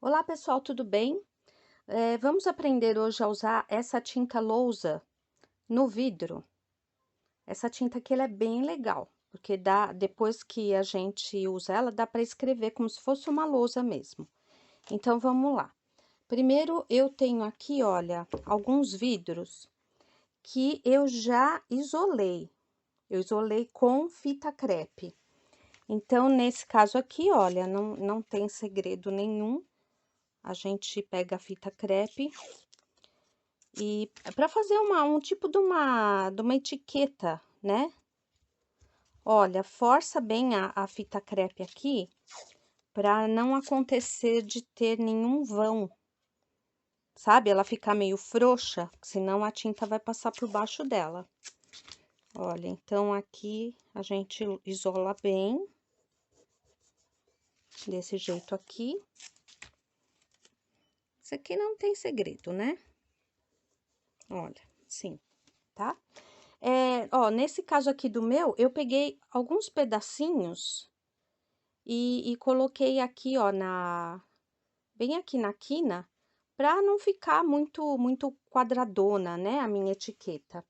Olá pessoal, tudo bem? Vamos aprender hoje a usar essa tinta lousa no vidro. Essa tinta aqui ela é bem legal, porque depois que a gente usa ela, dá para escrever como se fosse uma lousa mesmo. Então vamos lá. Primeiro eu tenho aqui, olha, alguns vidros que eu já isolei. Eu isolei com fita crepe. Então, nesse caso aqui, olha, não tem segredo nenhum. A gente pega a fita crepe e para fazer um tipo de uma etiqueta, né? Olha, força bem a fita crepe aqui para não acontecer de ter nenhum vão, sabe? Ela ficar meio frouxa, senão a tinta vai passar por baixo dela. Olha, então aqui a gente isola bem, desse jeito aqui. Isso aqui não tem segredo, né? Olha, sim, tá? Ó, nesse caso aqui do meu, eu peguei alguns pedacinhos e coloquei aqui, ó, bem aqui na quina, para não ficar muito quadradona, né, a minha etiqueta.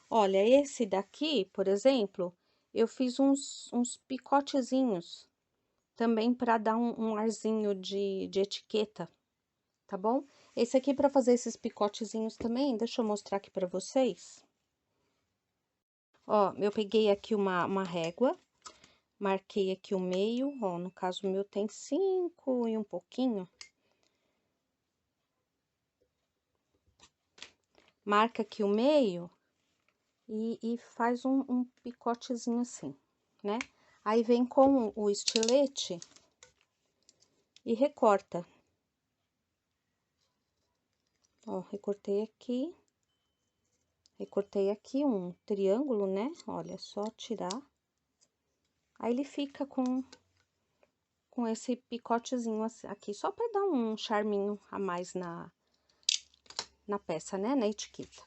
Olha, esse daqui, por exemplo, eu fiz uns picotezinhos também para dar um arzinho de etiqueta, tá bom? Esse aqui para fazer esses picotezinhos também, deixa eu mostrar aqui para vocês. Ó, eu peguei aqui uma régua, marquei aqui o meio, ó, no caso o meu tem 5 e um pouquinho. Marca aqui o meio e faz um picotezinho assim, né? Aí vem com o estilete e recorta. Ó, recortei aqui um triângulo, né? Olha, só tirar. Aí ele fica com esse picotezinho aqui, só para dar um charminho a mais na peça, né? Na etiqueta.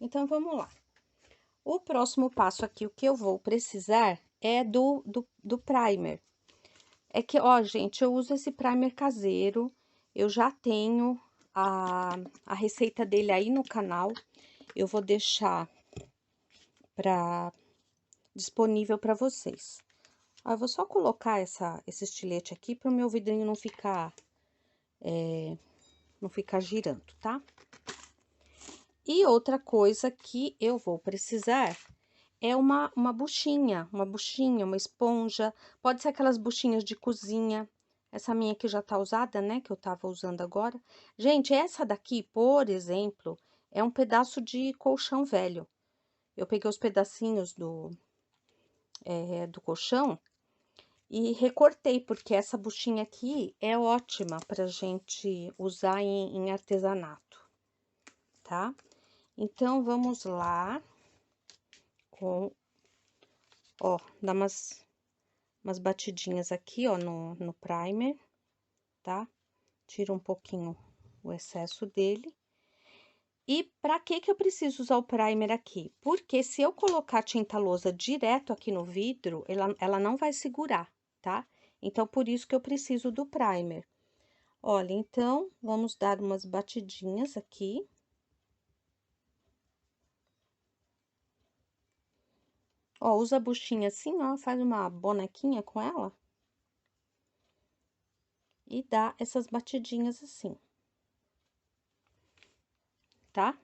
Então, vamos lá. O próximo passo aqui, o que eu vou precisar é do primer. É que, ó, gente, eu uso esse primer caseiro, eu já tenho a receita dele aí no canal, eu vou deixar disponível para vocês. Ó, eu vou só colocar esse estilete aqui para o meu vidrinho não ficar girando, tá? E outra coisa que eu vou precisar é uma buchinha, uma esponja, pode ser aquelas buchinhas de cozinha. Essa minha aqui já tá usada, né, que eu tava usando agora. Gente, essa daqui, por exemplo, é um pedaço de colchão velho. Eu peguei os pedacinhos do colchão e recortei, porque essa buchinha aqui é ótima pra gente usar em artesanato, tá? Então, vamos lá ó, dá umas batidinhas aqui, ó, no primer, tá? Tira um pouquinho o excesso dele. E pra que eu preciso usar o primer aqui? Porque se eu colocar tinta lousa direto aqui no vidro, ela não vai segurar, tá? Então, por isso que eu preciso do primer. Olha, então, vamos dar umas batidinhas aqui. Ó, usa a buchinha assim, ó, faz uma bonequinha com ela. E dá essas batidinhas assim. Tá?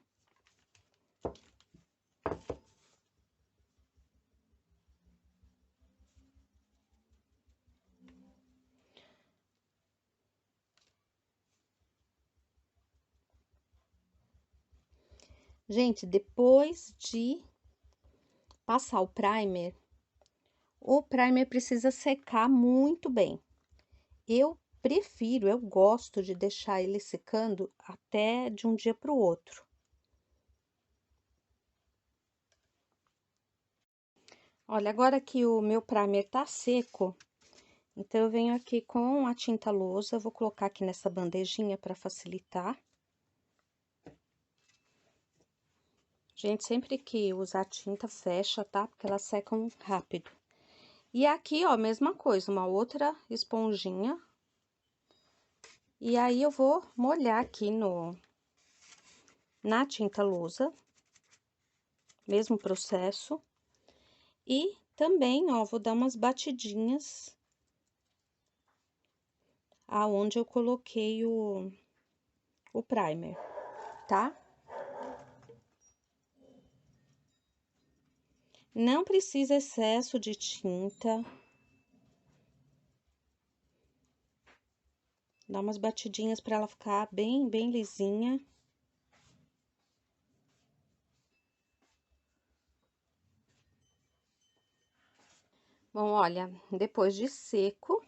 Gente, depois de passar o primer precisa secar muito bem. Eu gosto de deixar ele secando até de um dia para o outro. Olha, agora que o meu primer tá seco, então eu venho aqui com a tinta lousa, vou colocar aqui nessa bandejinha para facilitar. Gente, sempre que usar tinta, fecha, tá? Porque elas secam rápido. E aqui, ó, mesma coisa, uma outra esponjinha. E aí, eu vou molhar aqui na tinta lousa, mesmo processo. E também, ó, vou dar umas batidinhas aonde eu coloquei o primer, tá? Não precisa excesso de tinta. Dá umas batidinhas para ela ficar bem lisinha. Bom, olha, depois de seco,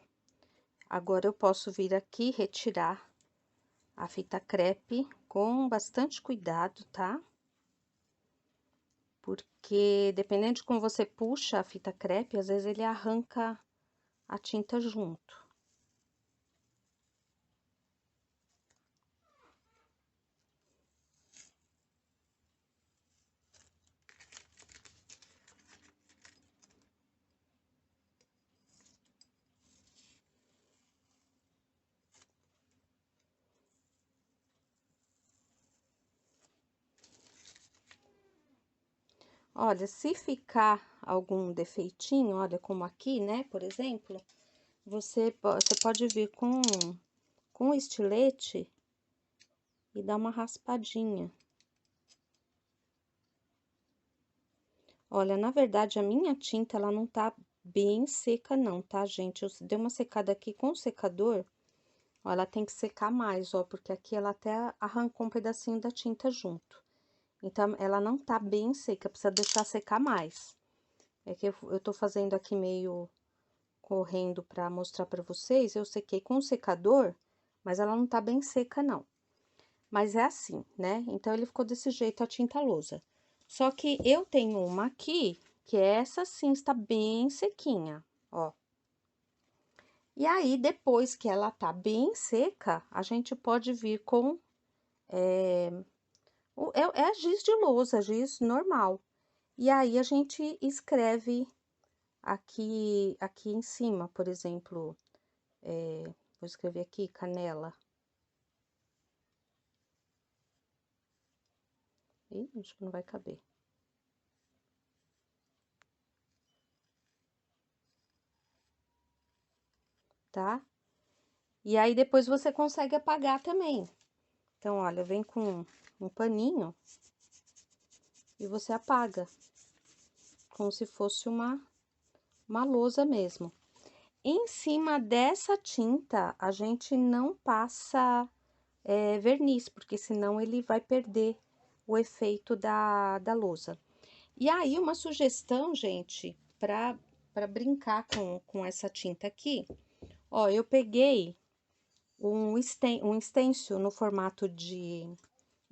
agora eu posso vir aqui retirar a fita crepe com bastante cuidado, tá? Porque dependendo de como você puxa a fita crepe, às vezes ele arranca a tinta junto. Olha, se ficar algum defeitinho, olha, como aqui, né, por exemplo, você pode vir com o estilete e dar uma raspadinha. Olha, na verdade, a minha tinta, ela não tá bem seca não, tá, gente? Eu dei uma secada aqui com o secador, ó, ela tem que secar mais, ó, porque aqui ela até arrancou um pedacinho da tinta junto. Então, ela não tá bem seca, precisa deixar secar mais. É que eu tô fazendo aqui meio correndo pra mostrar pra vocês, eu sequei com o secador, mas ela não tá bem seca não. Mas é assim, né? Então, ele ficou desse jeito a tinta lousa. Só que eu tenho uma aqui, que essa sim está bem sequinha, ó. E aí, depois que ela tá bem seca, a gente pode vir com... é giz de lousa, giz normal. E aí, a gente escreve aqui em cima, por exemplo, vou escrever aqui, canela. Ih, acho que não vai caber. Tá? E aí, depois você consegue apagar também. Então, olha, vem com um paninho e você apaga, como se fosse uma lousa mesmo. Em cima dessa tinta, a gente não passa verniz, porque senão ele vai perder o efeito da lousa. E aí, uma sugestão, gente, para brincar com essa tinta aqui, ó, eu peguei um stencil no formato de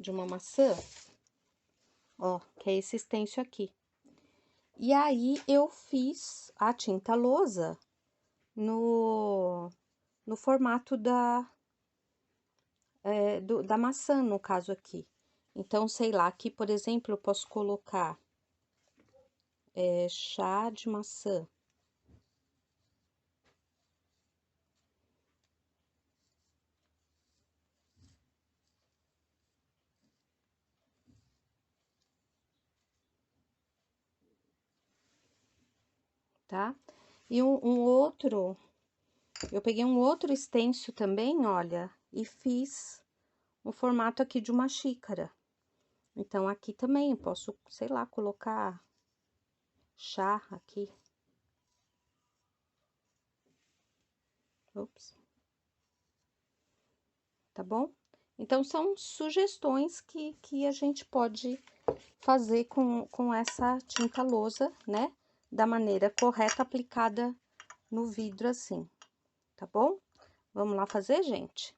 uma maçã, ó, que é esse stencil aqui. E aí, eu fiz a tinta lousa no formato da maçã, no caso aqui. Então, sei lá, aqui, por exemplo, eu posso colocar chá de maçã. Tá? E um outro, eu peguei um outro stencil também, olha, e fiz o formato aqui de uma xícara. Então, aqui também eu posso, sei lá, colocar chá aqui. Ops. Tá bom? Então, são sugestões que a gente pode fazer com essa tinta lousa, né? Da maneira correta, aplicada no vidro assim, tá bom? Vamos lá fazer, gente?